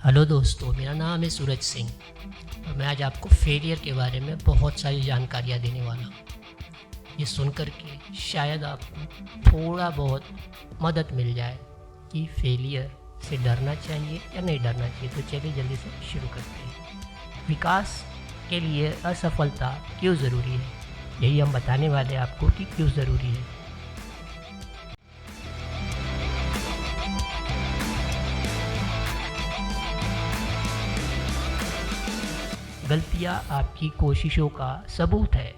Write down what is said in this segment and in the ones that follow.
Hello दोस्तों, मेरा नाम है सूरज सिंह और मैं आज आपको फेलियर के बारे में बहुत सारी जानकारियाँ देने वाला हूँ। ये सुनकर के शायद आपको थोड़ा बहुत मदद मिल जाए कि फेलियर से डरना चाहिए या नहीं डरना चाहिए। तो चलिए जल्दी से शुरू करते हैं। विकास के लिए असफलता क्यों ज़रूरी है, यही हम बताने वाले हैं आपको कि क्यों ज़रूरी है। गलतियाँ आपकी कोशिशों का सबूत है।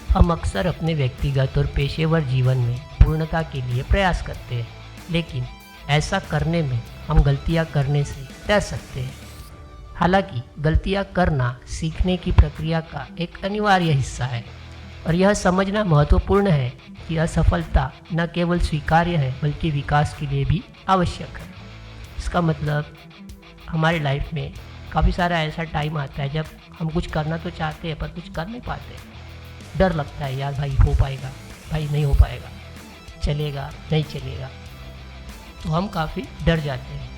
हम अक्सर अपने व्यक्तिगत और पेशेवर जीवन में पूर्णता के लिए प्रयास करते हैं, लेकिन ऐसा करने में हम गलतियां करने से डर सकते हैं। हालांकि गलतियां करना सीखने की प्रक्रिया का एक अनिवार्य हिस्सा है और यह समझना महत्वपूर्ण है कि असफलता न केवल स्वीकार्य है बल्कि विकास के लिए भी आवश्यक है। इसका मतलब हमारी लाइफ में काफ़ी सारा ऐसा टाइम आता है जब हम कुछ करना तो चाहते हैं पर कुछ कर नहीं पाते। डर लगता है, यार भाई हो पाएगा, भाई नहीं हो पाएगा, चलेगा नहीं चलेगा, तो हम काफ़ी डर जाते हैं।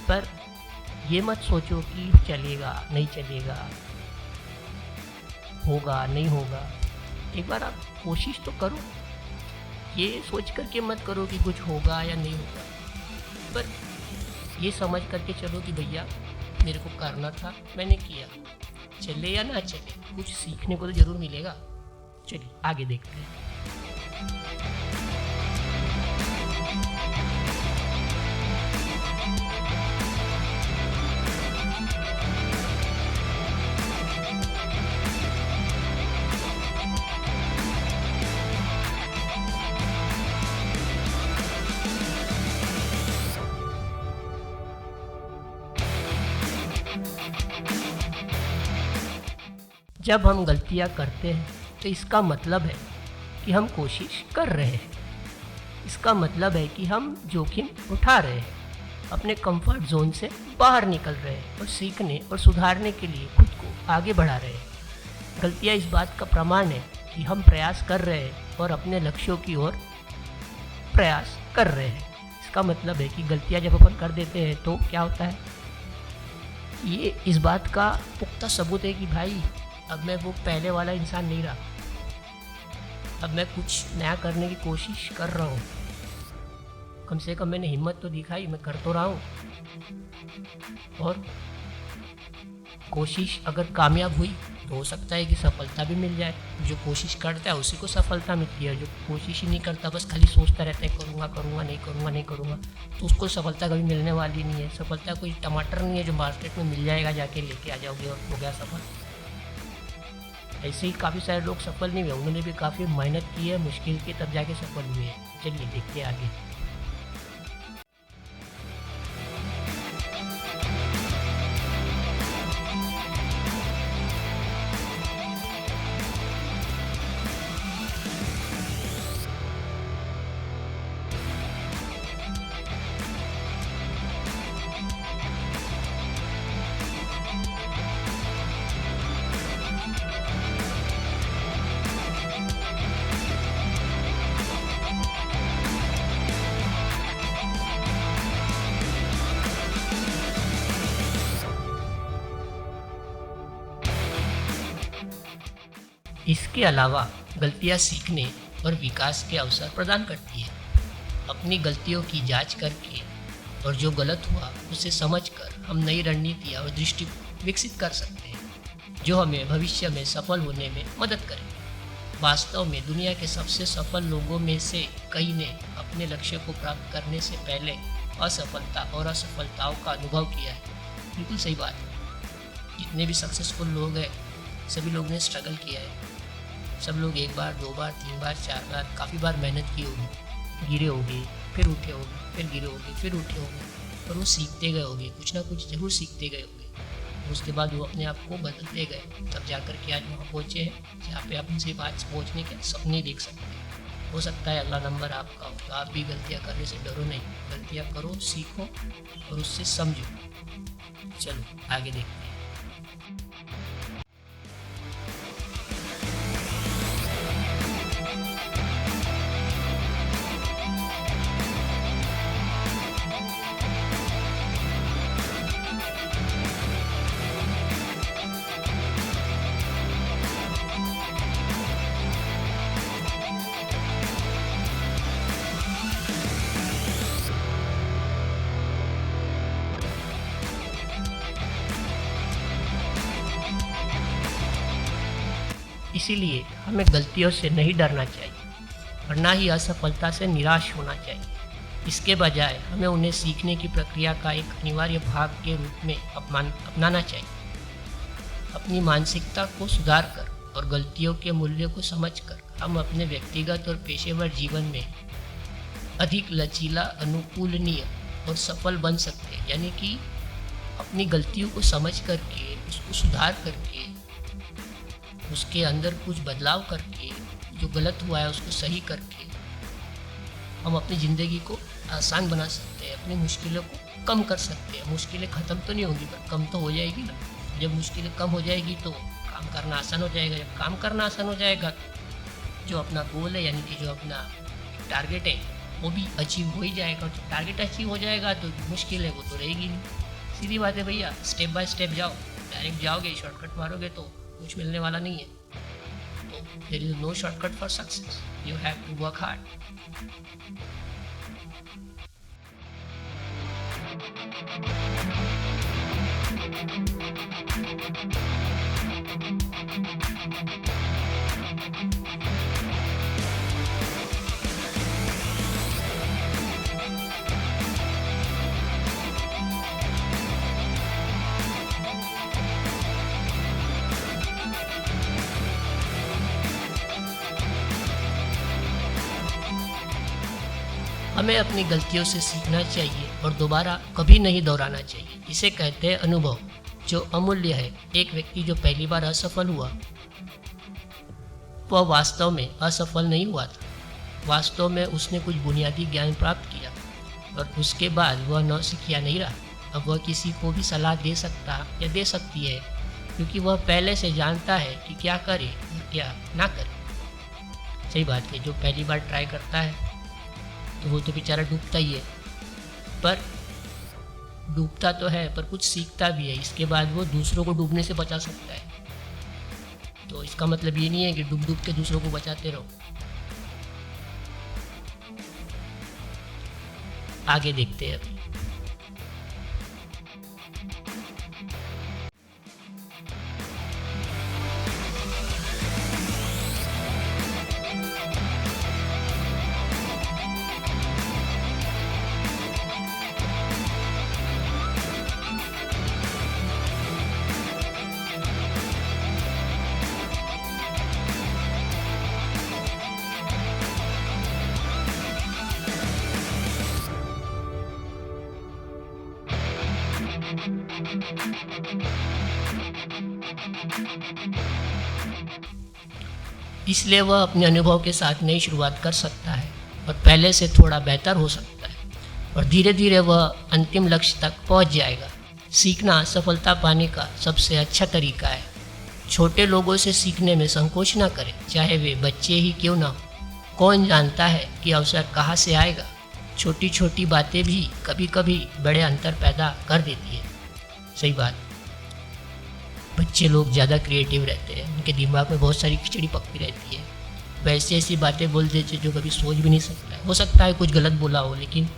पर ये मत सोचो कि चलेगा नहीं चलेगा, होगा नहीं होगा। एक बार आप कोशिश तो करो। ये सोच करके मत करो कि कुछ होगा या नहीं होगा, पर ये समझ करके चलो कि भैया मेरे को करना था, मैंने किया, चले या ना चले कुछ सीखने को तो ज़रूर मिलेगा। चलिए आगे देखते हैं। जब हम गलतियां करते हैं तो इसका मतलब है कि हम कोशिश कर रहे हैं। इसका मतलब है कि हम जोखिम उठा रहे हैं, अपने कंफर्ट जोन से बाहर निकल रहे हैं और सीखने और सुधारने के लिए खुद को आगे बढ़ा रहे हैं। गलतियां इस बात का प्रमाण है कि हम प्रयास कर रहे हैं और अपने लक्ष्यों की ओर प्रयास कर रहे हैं। इसका मतलब है कि गलतियां जब अपन कर देते हैं तो क्या होता है, ये इस बात का पुख्ता सबूत है कि भाई अब मैं वो पहले वाला इंसान नहीं रहा, अब मैं कुछ नया करने की कोशिश कर रहा हूँ। कम से कम मैंने हिम्मत तो दिखाई, मैं कर तो रहा हूँ। और कोशिश अगर कामयाब हुई तो हो सकता है कि सफलता भी मिल जाए। जो कोशिश करता है उसी को सफलता मिलती है। जो कोशिश ही नहीं करता, बस खाली सोचता रहता है करूँगा करूँगा नहीं करूँगा नहीं करूँगा, तो उसको सफलता कभी मिलने वाली नहीं है। सफलता कोई टमाटर नहीं है जो मार्केट में मिल जाएगा, जाके लेके आ जाओगे और हो गया सफल। ऐसे ही काफ़ी सारे लोग सफल नहीं हुए, उन्होंने भी काफ़ी मेहनत की है, मुश्किल की, तब जाके सफल हुए हैं। चलिए देखते हैं आगे। इसके अलावा गलतियां सीखने और विकास के अवसर प्रदान करती है। अपनी गलतियों की जांच करके और जो गलत हुआ उसे समझकर हम नई रणनीतियाँ और दृष्टि विकसित कर सकते हैं जो हमें भविष्य में सफल होने में मदद करेंगे। वास्तव में दुनिया के सबसे सफल लोगों में से कई ने अपने लक्ष्य को प्राप्त करने से पहले असफलता और असफलताओं का अनुभव किया है। बिल्कुल सही बात है। जितने भी सक्सेसफुल लोग हैं सभी लोगों ने स्ट्रगल किया है। सब लोग एक बार, दो बार, तीन बार, चार बार, काफ़ी बार मेहनत की होगी, गिरे होंगे, फिर उठे होंगे, फिर गिरे होंगे, फिर उठे होंगे। पर वो सीखते गए होंगे, कुछ ना कुछ जरूर सीखते गए होंगे। उसके बाद वो अपने आप को बदलते गए, तब जाकर के आज वहाँ पहुँचे हैं जहाँ पे आप उनसे आज पहुँचने के सपने देख सकते हैं। हो सकता है अगला नंबर आपका हो, तो आप भी गलतियाँ करने से डरो नहीं, गलतियाँ करो, सीखो और उससे समझो। चलो आगे देखते हैं। इसीलिए हमें गलतियों से नहीं डरना चाहिए और ना ही असफलता से निराश होना चाहिए। इसके बजाय हमें उन्हें सीखने की प्रक्रिया का एक अनिवार्य भाग के रूप में अपनाना चाहिए। अपनी मानसिकता को सुधार कर और गलतियों के मूल्य को समझकर हम अपने व्यक्तिगत और पेशेवर जीवन में अधिक लचीला, अनुकूलनीय और सफल बन सकते हैं। यानी कि अपनी गलतियों को समझ करके, उसको सुधार करके, उसके अंदर कुछ बदलाव करके, जो गलत हुआ है उसको सही करके हम अपनी ज़िंदगी को आसान बना सकते हैं, अपनी मुश्किलों को कम कर सकते हैं। मुश्किलें ख़त्म तो नहीं होंगी पर कम तो हो जाएगी ना। जब मुश्किलें कम हो जाएगी तो काम करना आसान हो जाएगा। जब काम करना आसान हो जाएगा, जो अपना गोल है यानी कि जो अपना टारगेट है वो भी अचीव हो ही जाएगा। और जब टारगेट अचीव हो जाएगा तो मुश्किल है वो तो रहेगी नहीं। सीधी बात है भैया, स्टेप बाय स्टेप जाओ। डायरेक्ट जाओगे, शॉर्टकट मारोगे तो कुछ मिलने वाला नहीं है। तो there is no shortcut for success, you have to work hard. हमें अपनी गलतियों से सीखना चाहिए और दोबारा कभी नहीं दोहराना चाहिए। इसे कहते हैं अनुभव, जो अमूल्य है। एक व्यक्ति जो पहली बार असफल हुआ, वह वास्तव में असफल नहीं हुआ था। वास्तव में उसने कुछ बुनियादी ज्ञान प्राप्त किया और उसके बाद वह नौसिखिया नहीं रहा। अब वह किसी को भी सलाह दे सकता या दे सकती है, क्योंकि वह पहले से जानता है कि क्या करे और क्या ना करे। सही बात है, जो पहली बार ट्राई करता है तो वो तो बेचारा डूबता ही है, पर डूबता तो है पर कुछ सीखता भी है। इसके बाद वो दूसरों को डूबने से बचा सकता है। तो इसका मतलब ये नहीं है कि डूब डूब के दूसरों को बचाते रहो। आगे देखते हैं अभी। इसलिए वह अपने अनुभव के साथ नई शुरुआत कर सकता है और पहले से थोड़ा बेहतर हो सकता है और धीरे धीरे वह अंतिम लक्ष्य तक पहुंच जाएगा। सीखना सफलता पाने का सबसे अच्छा तरीका है। छोटे लोगों से सीखने में संकोच ना करें, चाहे वे बच्चे ही क्यों ना हो। कौन जानता है कि अवसर कहाँ से आएगा। छोटी छोटी बातें भी कभी कभी बड़े अंतर पैदा कर देती है। सही बात, बच्चे लोग ज़्यादा क्रिएटिव रहते हैं, उनके दिमाग में बहुत सारी खिचड़ी पकती रहती है। वैसे ऐसी बातें बोल देते जो कभी सोच भी नहीं सकता है। हो सकता है कुछ गलत बोला हो, लेकिन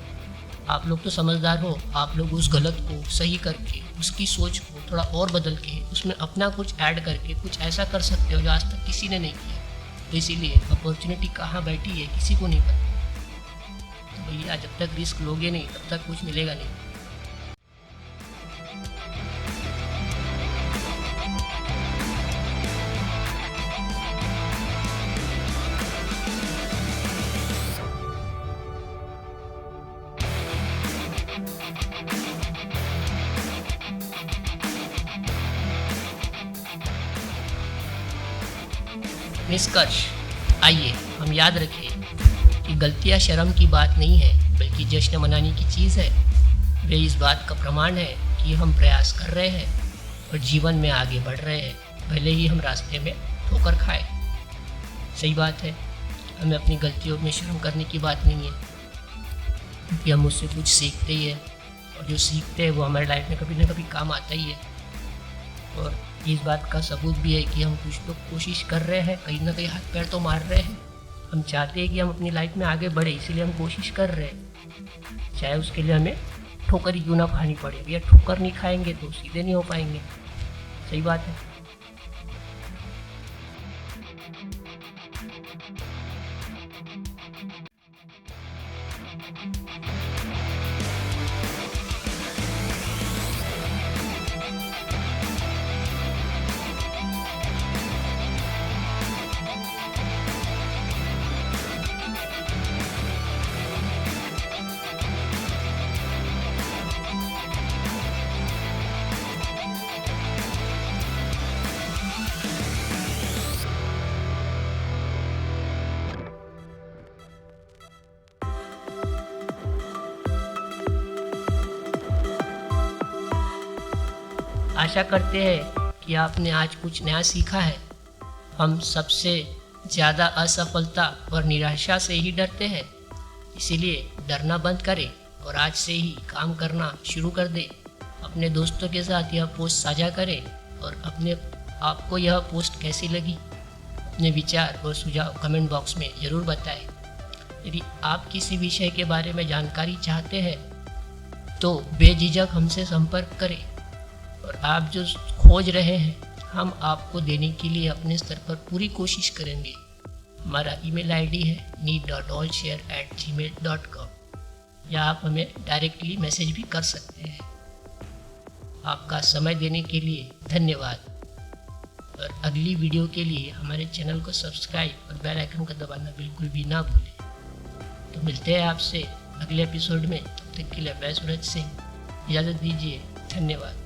आप लोग तो समझदार हो। आप लोग उस गलत को सही करके, उसकी सोच को थोड़ा और बदल के, उसमें अपना कुछ ऐड करके कुछ ऐसा कर सकते हो जो आज तक किसी ने नहीं किया। तो इसीलिए अपॉर्चुनिटी कहाँ बैठी है किसी को नहीं पता। तो भैया जब तक रिस्क लोगे नहीं तब तक कुछ मिलेगा नहीं। निष्कर्ष, आइए हम याद रखें कि गलतियाँ शर्म की बात नहीं है बल्कि जश्न मनाने की चीज़ है। वे इस बात का प्रमाण है कि हम प्रयास कर रहे हैं और जीवन में आगे बढ़ रहे हैं, भले ही हम रास्ते में ठोकर खाए। सही बात है, हमें अपनी गलतियों में शर्म करने की बात नहीं है, क्योंकि हम उससे कुछ सीखते ही है और जो सीखते हैं वो हमारे लाइफ में कभी ना कभी काम आता ही है। और इस बात का सबूत भी है कि हम कुछ तो कोशिश कर रहे हैं, कहीं ना कहीं हाथ पैर तो मार रहे हैं। हम चाहते हैं कि हम अपनी लाइफ में आगे बढ़े, इसीलिए हम कोशिश कर रहे हैं, चाहे उसके लिए हमें ठोकर ही क्यों ना खानी पड़े। भैया ठोकर नहीं खाएंगे तो सीधे नहीं हो पाएंगे। सही बात है। आशा करते हैं कि आपने आज कुछ नया सीखा है। हम सबसे ज़्यादा असफलता और निराशा से ही डरते हैं, इसीलिए डरना बंद करें और आज से ही काम करना शुरू कर दें। अपने दोस्तों के साथ यह पोस्ट साझा करें और आपको यह पोस्ट कैसी लगी, अपने विचार और सुझाव कमेंट बॉक्स में ज़रूर बताएं। यदि आप किसी विषय के बारे में जानकारी चाहते हैं तो बेझिझक हमसे संपर्क करें और आप जो खोज रहे हैं हम आपको देने के लिए अपने स्तर पर पूरी कोशिश करेंगे। हमारा ईमेल आईडी है neet.allshare@gmail.com या आप हमें डायरेक्टली मैसेज भी कर सकते हैं। आपका समय देने के लिए धन्यवाद और अगली वीडियो के लिए हमारे चैनल को सब्सक्राइब और बेल आइकन को दबाना बिल्कुल भी ना भूलें। तो मिलते हैं आपसे अगले एपिसोड में। तब तक के लिए मैं सूरज सिंह, इजाज़त दीजिए। धन्यवाद।